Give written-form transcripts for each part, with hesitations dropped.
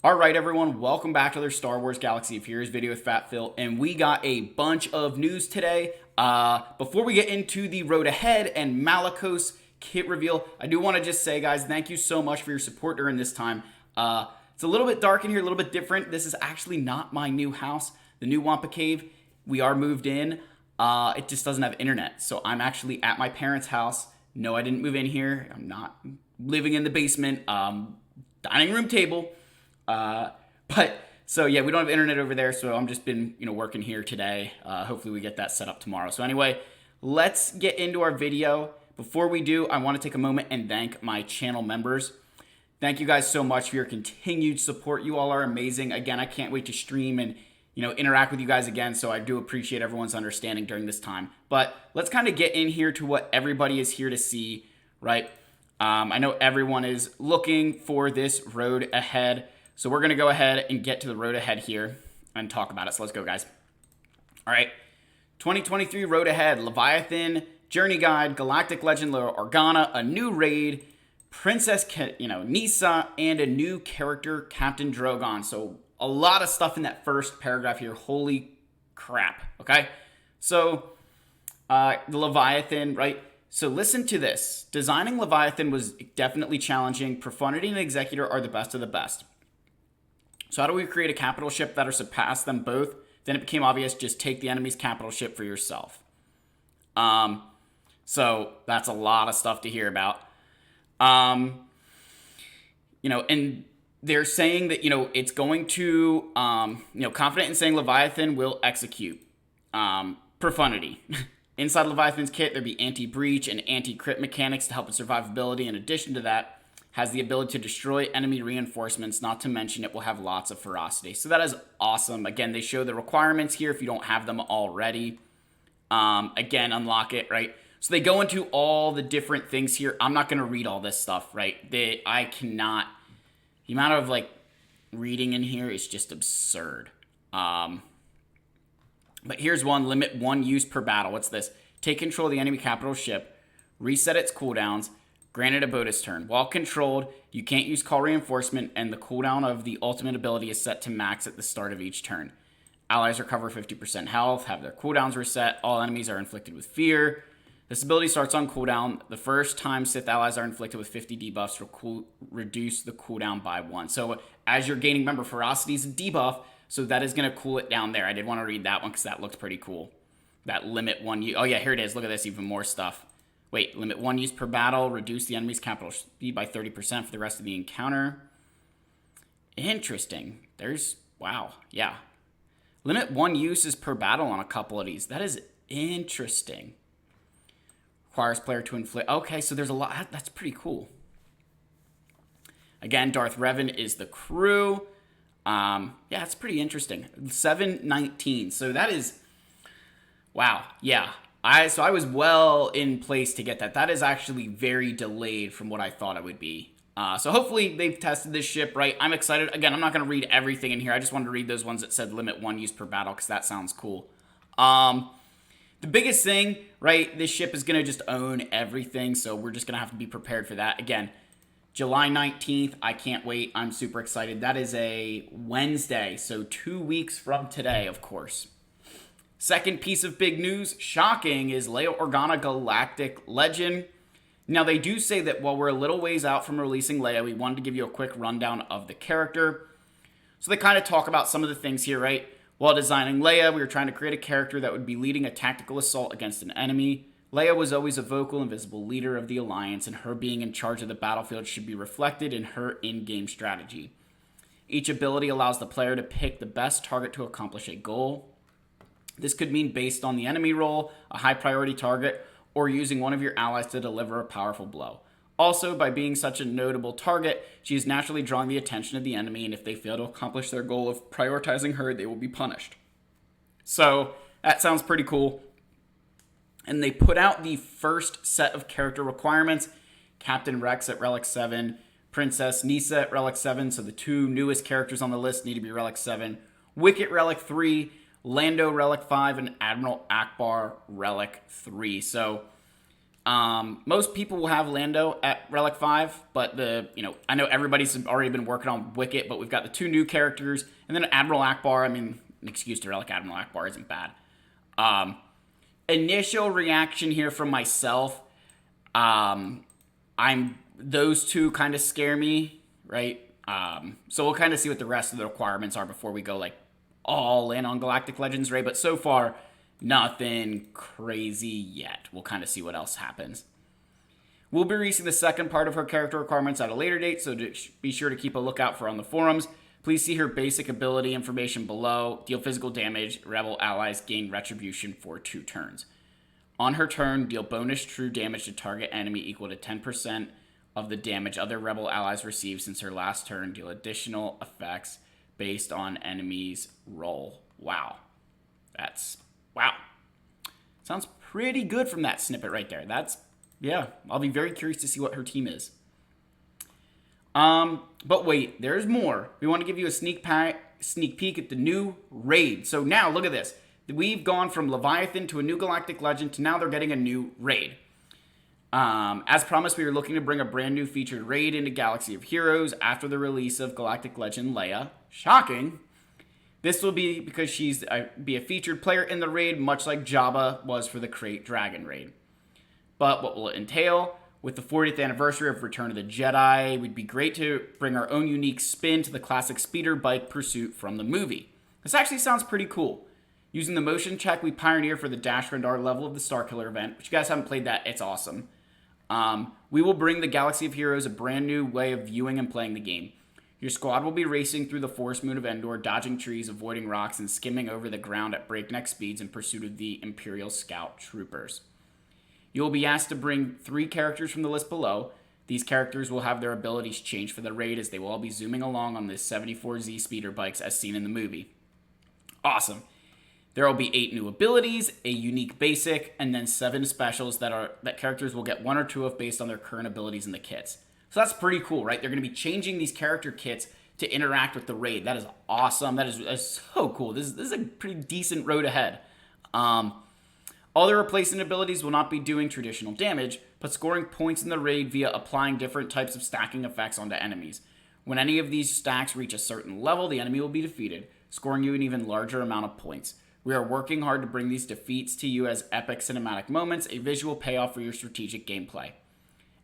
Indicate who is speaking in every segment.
Speaker 1: All right, everyone, welcome back to their Star Wars Galaxy of Heroes video with Fat Phil, and we got a bunch of news today. Before we get into the road ahead and Malicos kit reveal, I do want to just say, guys, thank you so much for your support during this time. It's a little bit dark in here, a little bit different. This is actually not my new house, the new Wampa Cave. We are moved in. It just doesn't have internet, so I'm actually at my parents' house. No, I didn't move in here. I'm not living in the basement. Dining room table. So yeah, we don't have internet over there, so I'm just been, working here today. Hopefully we get that set up tomorrow. So anyway, let's get into our video. Before we do, I want to take a moment and thank my channel members. Thank you guys so much for your continued support. You all are amazing. Again, I can't wait to stream and, interact with you guys again. So I do appreciate everyone's understanding during this time. But let's kind of get in here to what everybody is here to see, right? I know everyone is looking for this road ahead. So we're going to go ahead and get to the road ahead here and talk about it. So let's go, guys. All right. 2023 road ahead. Leviathan, Journey Guide, Galactic Legend Lore Organa, a new raid, Princess, Nisa, and a new character, Captain Drogon. So a lot of stuff in that first paragraph here. Holy crap. Okay. So the Leviathan, right? So listen to this. Designing Leviathan was definitely challenging. Profundity and Executor are the best of the best. So how do we create a capital ship that'll surpass them both? Then it became obvious, just take the enemy's capital ship for yourself. So that's a lot of stuff to hear about. And they're saying that, it's going to, confident in saying Leviathan will execute. Profundity. Inside Leviathan's kit, there'll be anti-breach and anti-crit mechanics to help with survivability. In addition to that, has the ability to destroy enemy reinforcements, not to mention it will have lots of ferocity. So that is awesome. Again, they show the requirements here if you don't have them already. Again, unlock it, right? So they go into all the different things here. I'm not going to read all this stuff, right? I cannot. The amount of, reading in here is just absurd. But here's one. Limit one use per battle. What's this? Take control of the enemy capital ship. Reset its cooldowns. Granted a bonus turn. While controlled, you can't use call reinforcement, and the cooldown of the ultimate ability is set to max at the start of each turn. Allies recover 50% health, have their cooldowns reset. All enemies are inflicted with fear. This ability starts on cooldown. The first time Sith allies are inflicted with 50 debuffs will reduce the cooldown by 1. So as you're gaining, remember, ferocity is a debuff, so that is going to cool it down there. I did want to read that one because that looked pretty cool. That limit one. Oh yeah, here it is. Look at this, even more stuff. Wait, limit one use per battle, reduce the enemy's capital speed by 30% for the rest of the encounter. Interesting. Wow, yeah. Limit one uses per battle on a couple of these. That is interesting. Requires player to inflict. Okay, so there's a lot. That's pretty cool. Again, Darth Revan is the crew. Yeah, it's pretty interesting. 719. So that is, wow, yeah. So I was well in place to get that. That is actually very delayed from what I thought it would be. So hopefully they've tested this ship right. I'm excited. Again, I'm not going to read everything in here. I just wanted to read those ones that said limit one use per battle because that sounds cool. The biggest thing, right, this ship is going to just own everything. So we're just going to have to be prepared for that. Again, July 19th. I can't wait. I'm super excited. That is a Wednesday. So 2 weeks from today, of course. Second piece of big news, shocking, is LEIA Organa Galactic Legend. Now, they do say that while we're a little ways out from releasing LEIA, we wanted to give you a quick rundown of the character. So they kind of talk about some of the things here, right? While designing LEIA, we were trying to create a character that would be leading a tactical assault against an enemy. LEIA was always a vocal and visible leader of the Alliance, and her being in charge of the battlefield should be reflected in her in-game strategy. Each ability allows the player to pick the best target to accomplish a goal. This could mean based on the enemy role, a high priority target, or using one of your allies to deliver a powerful blow. Also, by being such a notable target, she is naturally drawing the attention of the enemy, and if they fail to accomplish their goal of prioritizing her, they will be punished. So, that sounds pretty cool. And they put out the first set of character requirements. Captain Rex at Relic 7, Princess Nisa at Relic 7, so the two newest characters on the list need to be Relic 7. Wicket Relic 3, Lando Relic 5, and Admiral Akbar Relic 3. So, Most people will have Lando at Relic 5, but I know everybody's already been working on Wicket, but we've got the 2 new characters, and then Admiral Akbar. I mean, an excuse to Relic Admiral Akbar isn't bad. Initial reaction here from myself, those 2 kind of scare me, right? So we'll kind of see what the rest of the requirements are before we go, like, all in on Galactic Legends, right? But so far, nothing crazy yet. We'll kind of see what else happens. We'll be releasing the second part of her character requirements at a later date, so be sure to keep a lookout for on the forums. Please see her basic ability information below. Deal physical damage. Rebel allies gain retribution for 2 turns. On her turn, deal bonus true damage to target enemy equal to 10% of the damage other rebel allies receive since her last turn. Deal additional effects based on enemies' roll. Wow. Wow. Sounds pretty good from that snippet right there. I'll be very curious to see what her team is. But wait, there's more. We want to give you a sneak peek at the new raid. So now, look at this. We've gone from Leviathan to a new Galactic Legend to now they're getting a new raid. As promised, we are looking to bring a brand new featured raid into Galaxy of Heroes after the release of Galactic Legend LEIA. Shocking. This will be because she's be a featured player in the raid, much like Jabba was for the Krayt Dragon raid. But what will it entail? With the 40th anniversary of Return of the Jedi, it would be great to bring our own unique spin to the classic speeder bike pursuit from the movie. This actually sounds pretty cool. Using the motion check we pioneered for the Dash Rendar level of the Starkiller event, which you guys haven't played that, it's awesome. We will bring the Galaxy of Heroes a brand new way of viewing and playing the game. Your squad will be racing through the forest moon of Endor, dodging trees, avoiding rocks, and skimming over the ground at breakneck speeds in pursuit of the Imperial Scout troopers. You will be asked to bring 3 characters from the list below. These characters will have their abilities changed for the raid as they will all be zooming along on the 74Z speeder bikes as seen in the movie. Awesome. There will be 8 new abilities, a unique basic, and then 7 specials that characters will get 1 or 2 of based on their current abilities in the kits. So that's pretty cool, right? They're going to be changing these character kits to interact with the raid. That is awesome. That is so cool. This is a pretty decent road ahead. All the replacement abilities will not be doing traditional damage, but scoring points in the raid via applying different types of stacking effects onto enemies. When any of these stacks reach a certain level, the enemy will be defeated, scoring you an even larger amount of points. We are working hard to bring these defeats to you as epic cinematic moments, a visual payoff for your strategic gameplay.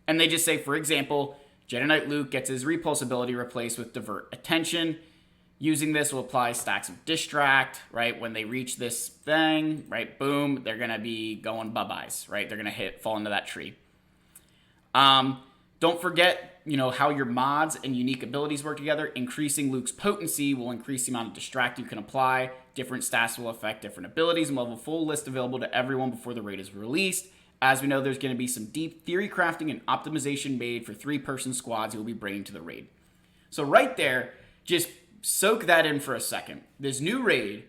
Speaker 1: And they just say, for example, Jedi Knight Luke gets his repulse ability replaced with Divert Attention. Using this will apply stacks of Distract, right? When they reach this thing, right, boom, they're going to be going bye-byes, right? They're going to fall into that tree. Don't forget, how your mods and unique abilities work together. Increasing Luke's potency will increase the amount of Distract you can apply. Different stats will affect different abilities, and we'll have a full list available to everyone before the raid is released. As we know, there's going to be some deep theory crafting and optimization made for 3-person squads you will be bringing to the raid. So right there, just soak that in for a second. This new raid,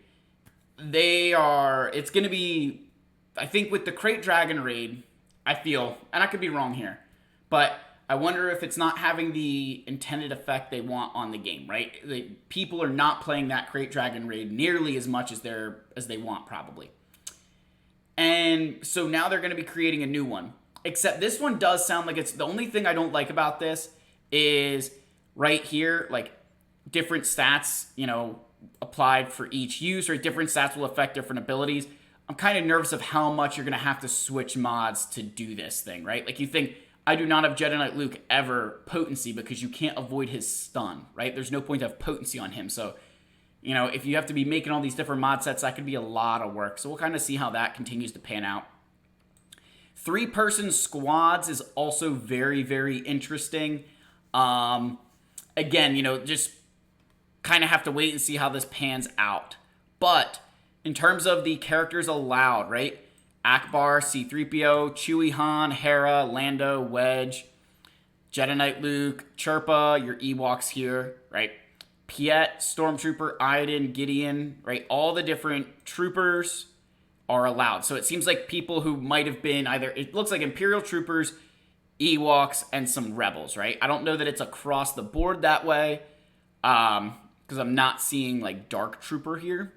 Speaker 1: it's going to be, I think with the Krayt Dragon raid, I feel, and I could be wrong here, but I wonder if it's not having the intended effect they want on the game, right? People are not playing that Krayt Dragon raid nearly as much as they want, probably. And so now they're going to be creating a new one. Except this one does sound like it's... The only thing I don't like about this is right here, like, different stats, applied for each use, or different stats will affect different abilities. I'm kind of nervous of how much you're going to have to switch mods to do this thing, right? Like, you think, I do not have Jedi Knight Luke ever potency because you can't avoid his stun, right? There's no point to have potency on him, so... if you have to be making all these different mod sets, that could be a lot of work. So we'll kind of see how that continues to pan out. 3-person squads is also very, very interesting. Again, just kind of have to wait and see how this pans out. But in terms of the characters allowed, right? Akbar, C-3PO, Chewie, Han, Hera, Lando, Wedge, Jedi Knight Luke, Chirpa, your Ewoks here, right? Piet, Stormtrooper, Iden, Gideon, right? All the different troopers are allowed. So it seems like people who might have been it looks like Imperial troopers, Ewoks, and some rebels, right? I don't know that it's across the board that way, because I'm not seeing like Dark Trooper here.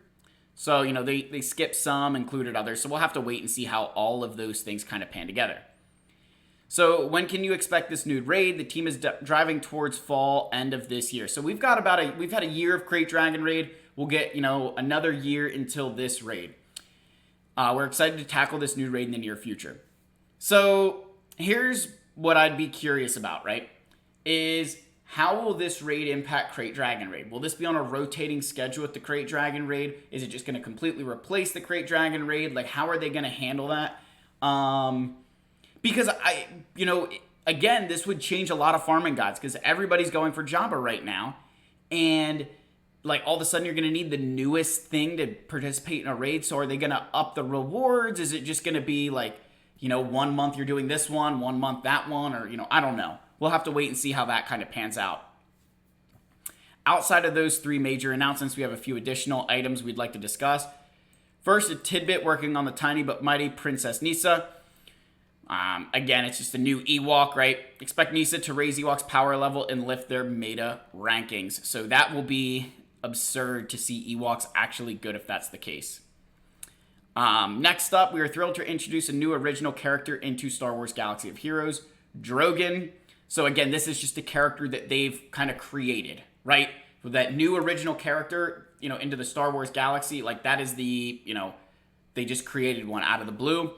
Speaker 1: So, they skip some, included others. So we'll have to wait and see how all of those things kind of pan together. So when can you expect this new raid? The team is driving towards fall end of this year. So we've got we've had a year of Crate Dragon raid. We'll get, another year until this raid. We're excited to tackle this new raid in the near future. So here's what I'd be curious about, right? Is how will this raid impact Crate Dragon raid? Will this be on a rotating schedule with the Crate Dragon raid? Is it just going to completely replace the Crate Dragon raid? Like, how are they going to handle that? Because again, this would change a lot of farming guides because everybody's going for Jabba right now. And like all of a sudden you're going to need the newest thing to participate in a raid. So are they going to up the rewards? Is it just going to be like, 1 month you're doing this one month that one, or, I don't know. We'll have to wait and see how that kind of pans out. Outside of those 3 major announcements, we have a few additional items we'd like to discuss. First, a tidbit working on the tiny but mighty Princess Nisa. Again, it's just a new EWOK, right? Expect Nisa to raise EWOK's power level and lift their meta rankings. So that will be absurd to see EWOKs actually good if that's the case. Next up, we are thrilled to introduce a new original character into Star Wars Galaxy of Heroes, Drogon. So again, this is just a character that they've kind of created, right? With that new original character, into the Star Wars Galaxy, like that is the, they just created one out of the blue.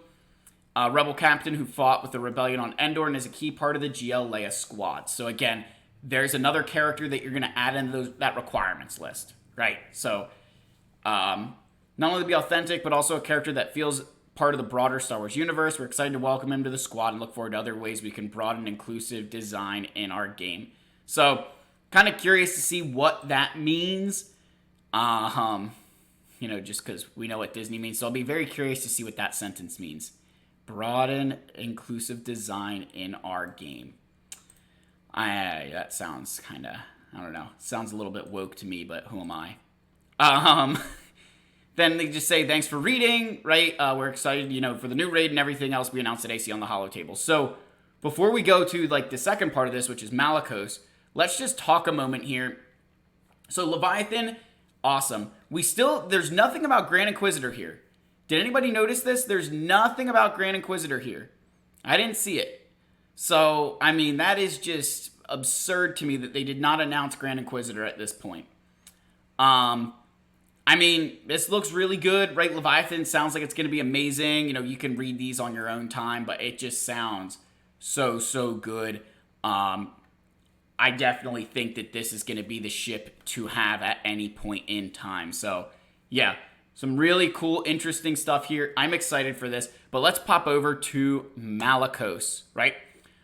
Speaker 1: Rebel captain who fought with the rebellion on Endor and is a key part of the LEIA squad. So again, there's another character that you're going to add into that requirements list, right? So not only be authentic, but also a character that feels part of the broader Star Wars universe. We're excited to welcome him to the squad and look forward to other ways we can broaden inclusive design in our game. So kind of curious to see what that means. Just because we know what Disney means. So I'll be very curious to see what that sentence means. Broaden inclusive design in our game. That sounds kind of, I don't know, sounds a little bit woke to me, but who am I? Then they just say, thanks for reading, right? We're excited, for the new raid and everything else we announced at AC on the Holo Table. So before we go to like the second part of this, which is Malicos, let's just talk a moment here. So Leviathan, awesome. There's nothing about Grand Inquisitor here. Did anybody notice this? There's nothing about Grand Inquisitor here. I didn't see it. So, that is just absurd to me that they did not announce Grand Inquisitor at this point. This looks really good, right? Leviathan sounds like it's going to be amazing. You can read these on your own time, but it just sounds so good. I definitely think that this is going to be the ship to have at any point in time. So, yeah. Some really cool, interesting stuff here. I'm excited for this. But let's pop over to Malicos, right?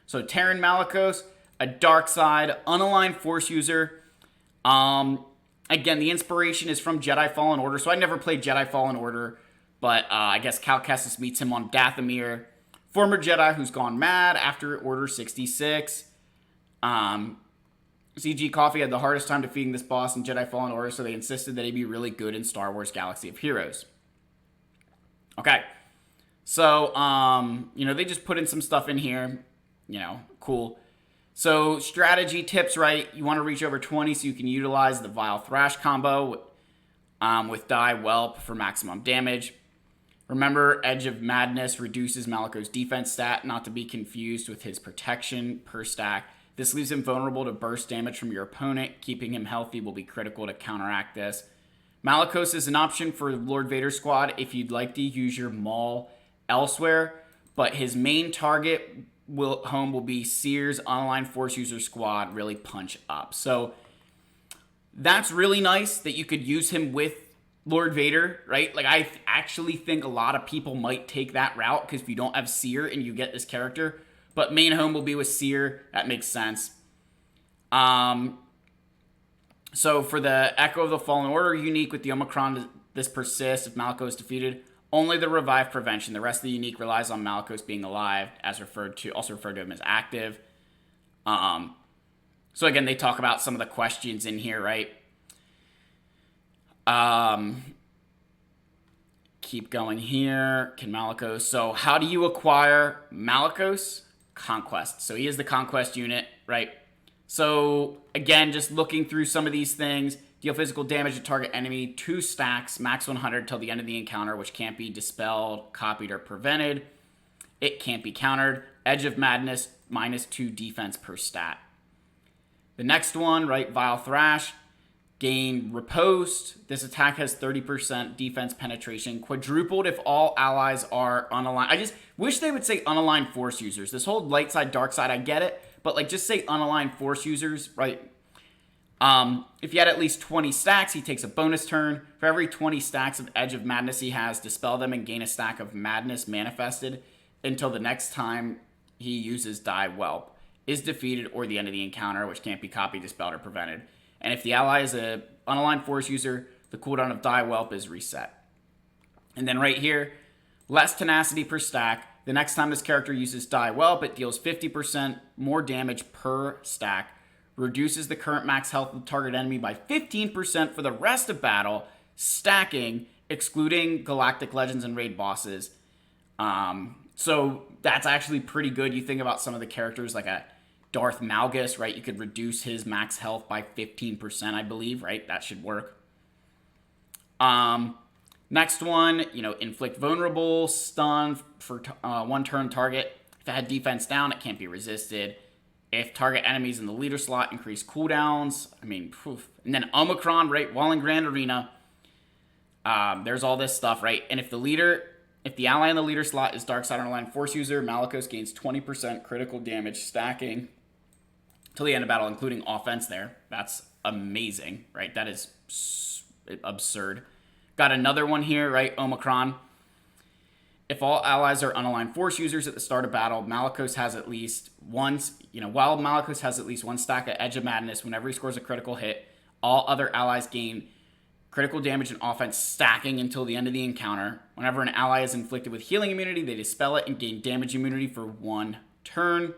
Speaker 1: So Terran Malicos, a dark side, unaligned force user. Again, the inspiration is from Jedi Fallen Order. So I never played Jedi Fallen Order. But I guess Cal Kestis meets him on Dathomir. Former Jedi who's gone mad after Order 66. CG Coffee had the hardest time defeating this boss in Jedi Fallen Order, so they insisted that he'd be really good in Star Wars Galaxy of Heroes. Okay. So, they just put in some stuff in here. Cool. So, strategy tips, right? You want to reach over 20 so you can utilize the Vile Thrash combo with Die Whelp for maximum damage. Remember, Edge of Madness reduces Malicos' defense stat, not to be confused with his protection per stack. This leaves him vulnerable to burst damage from your opponent. Keeping him healthy will be critical to counteract this. Malicos is an option for Lord Vader's squad if you'd like to use your Maul elsewhere, but his main target will be Seer's unaligned force user squad, really punch up. So that's really nice that you could use him with Lord Vader, right? Like, I actually think a lot of people might take that route because if you don't have Seer and you get this character, but main home will be with Seer. That makes sense. So for the Echo of the Fallen Order unique with the Omicron, this persists if Malicos is defeated. Only the revive prevention. The rest of the unique relies on Malicos being alive, also referred to him as active. So again, they talk about some of the questions in here, right? Keep going here. Can Malicos? So how do you acquire Malicos? Conquest. So he is the Conquest unit, right? So again, just looking through some of these things, deal physical damage to target enemy 2 stacks, max 100 till the end of the encounter, which can't be dispelled, copied, or prevented. It can't be countered. Edge of Madness, -2 defense per stat. The next one, right, Vile Thrash, gain Riposte. This attack has 30% defense penetration, quadrupled if all allies are unaligned. I just wish they would say unaligned force users. This whole light side, dark side, I get it, but like just say unaligned force users, right? If you had at least 20 stacks, he takes a bonus turn. For every 20 stacks of Edge of Madness he has, dispel them and gain a stack of Madness manifested until the next time he uses Die Whelp is defeated or the end of the encounter, which can't be copied, dispelled, or prevented. And if the ally is an unaligned force user, the cooldown of Die Whelp is reset. And then right here, less tenacity per stack. The next time this character uses Die Whelp, it deals 50% more damage per stack, reduces the current max health of the target enemy by 15% for the rest of battle, stacking, excluding Galactic Legends and Raid bosses. So that's actually pretty good. You think about some of the characters like a Darth Malgus, right? You could reduce his max health by 15%, I believe, right? That should work. Next one, inflict vulnerable, stun for one turn target. If it had defense down, it can't be resisted. If target enemies in the leader slot increase cooldowns, And then Omicron, right? Walling Grand Arena. There's all this stuff, right? And if the ally in the leader slot is Dark Side Unaligned Force user, Malicos gains 20% critical damage stacking till the end of battle, including offense there. That's amazing, right? That is absurd. Got another one here, right? Omicron. If all allies are unaligned force users at the start of battle, Malicos has at least one, while Malicos has at least one stack of Edge of Madness, whenever he scores a critical hit, all other allies gain critical damage and offense stacking until the end of the encounter. Whenever an ally is inflicted with healing immunity, they dispel it and gain damage immunity for one turn.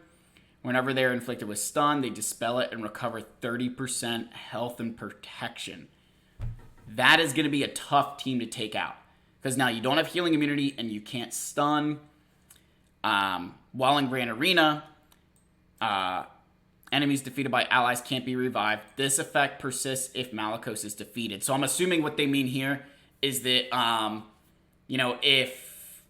Speaker 1: Whenever they are inflicted with stun, they dispel it and recover 30% health and protection. That is going to be a tough team to take out, because now you don't have healing immunity and you can't stun. While in Grand Arena, enemies defeated by allies can't be revived. This effect persists if Malicos is defeated. So I'm assuming what they mean here is that, if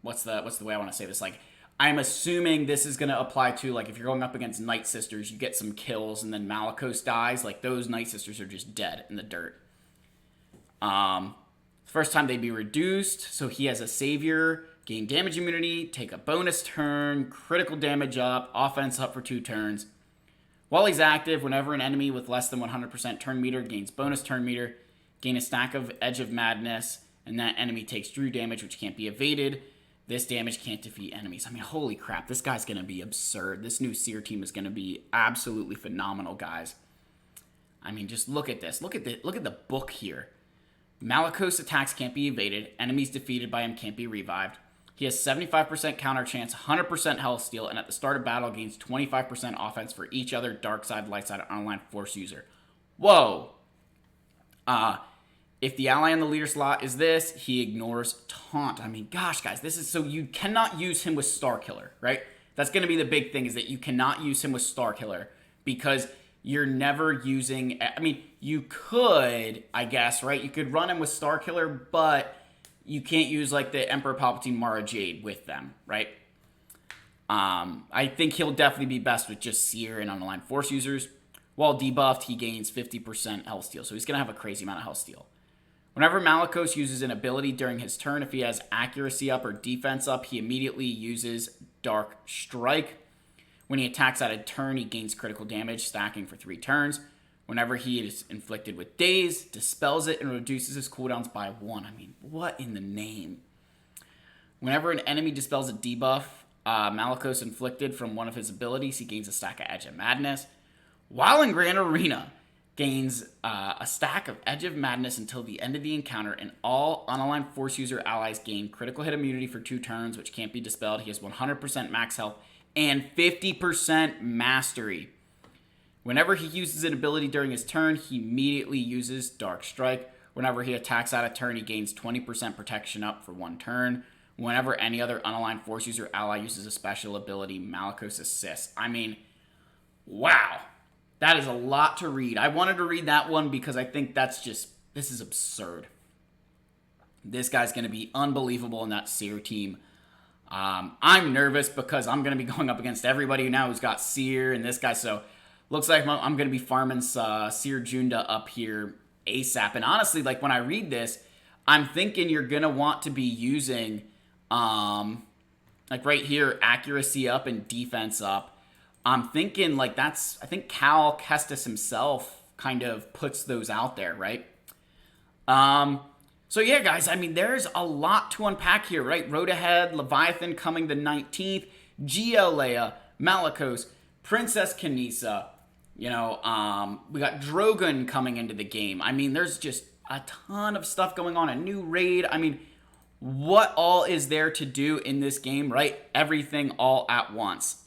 Speaker 1: what's the way I want to say this? Like, I'm assuming this is going to apply to, like, if you're going up against Night Sisters, you get some kills and then Malicos dies. Like, those Night Sisters are just dead in the dirt. First time they'd be reduced, so he has a savior, gain damage immunity, take a bonus turn, critical damage up, offense up for 2 turns. While he's active, whenever an enemy with less than 100% turn meter gains bonus turn meter, gain a stack of Edge of Madness, and that enemy takes Drew damage, which can't be evaded. This damage can't defeat enemies. I mean, holy crap, this guy's going to be absurd. This new Seer team is going to be absolutely phenomenal, guys. I mean, just look at this. Look at the book here. Malicos attacks can't be evaded. Enemies defeated by him can't be revived. He has 75% counter chance, 100% health steal, and at the start of battle gains 25% offense for each other dark side, light side, online force user. Whoa! If the ally in the leader slot is this, he ignores taunt. I mean, gosh, guys, this is so you cannot use him with Star Killer, right? That's going to be the big thing, is that you cannot use him with Star Killer because you're never using. I mean, you could, I guess, right? You could run him with Star Killer, but you can't use like the Emperor Palpatine Mara Jade with them, right? I think he'll definitely be best with just Seer and unaligned force users. While debuffed, he gains 50% health steal, so he's going to have a crazy amount of health steal. Whenever Malicos uses an ability during his turn, if he has accuracy up or defense up, he immediately uses Dark Strike. When he attacks out of turn, he gains critical damage, stacking for 3 turns. Whenever he is inflicted with Daze, dispels it and reduces his cooldowns by 1. I mean, what in the name? Whenever an enemy dispels a debuff, Malicos inflicted from one of his abilities, he gains a stack of Edge of Madness. While in Grand Arena, gains a stack of Edge of Madness until the end of the encounter, and all unaligned force user allies gain critical hit immunity for 2 turns, which can't be dispelled. He has 100% max health and 50% mastery. Whenever he uses an ability during his turn, he immediately uses Dark Strike. Whenever he attacks out of turn, he gains 20% protection up for 1 turn. Whenever any other unaligned force user ally uses a special ability, Malicos assists. I mean, wow. That is a lot to read. I wanted to read that one because I think this is absurd. This guy's going to be unbelievable in that Seer team. I'm nervous because I'm going to be going up against everybody now who's got Seer and this guy. So looks like I'm going to be farming Seer Junda up here ASAP. And honestly, like when I read this, I'm thinking you're going to want to be using, like right here, accuracy up and defense up. I'm thinking like I think Cal Kestis himself kind of puts those out there, right? So yeah, guys, I mean, there's a lot to unpack here, right? Road Ahead, Leviathan coming the 19th, GL LEIA, Malicos, Princess Kanisa, we got Drogon coming into the game. I mean, there's just a ton of stuff going on, a new raid. I mean, what all is there to do in this game, right? Everything all at once.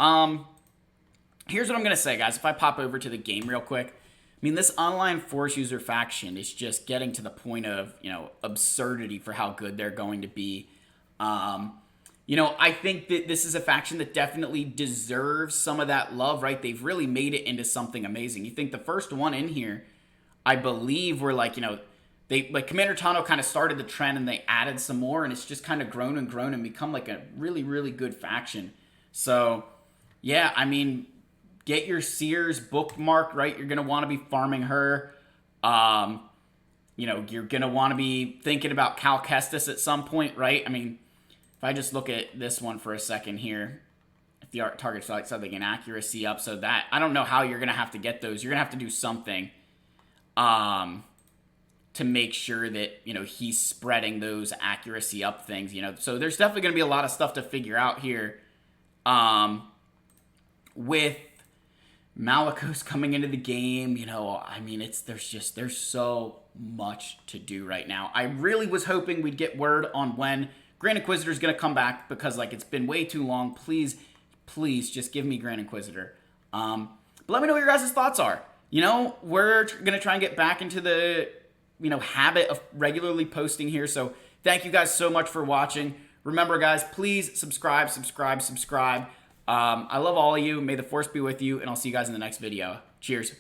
Speaker 1: Here's what I'm going to say, guys. If I pop over to the game real quick, I mean, this online Force user faction is just getting to the point of, absurdity for how good they're going to be. I think that this is a faction that definitely deserves some of that love, right? They've really made it into something amazing. You think the first one in here, I believe, were Commander Tano kind of started the trend and they added some more, and it's just kind of grown and become like a really, really good faction. So, yeah, I mean, get your Sears bookmarked, right? You're going to want to be farming her. You're going to want to be thinking about Cal Kestis at some point, right? I mean, if I just look at this one for a second here, if the target's like something in accuracy up, so that, I don't know how you're going to have to get those. You're going to have to do something to make sure that, he's spreading those accuracy up things, So there's definitely going to be a lot of stuff to figure out here with Malicos coming into the game. I mean, there's so much to do right now. I really was hoping we'd get word on when Grand Inquisitor is going to come back, because it's been way too long. Please just give me Grand Inquisitor. But let me know what your guys' thoughts are. We're going to try and get back into the, habit of regularly posting here. So thank you guys so much for watching. Remember, guys, please subscribe. I love all of you. May the Force be with you, and I'll see you guys in the next video. Cheers.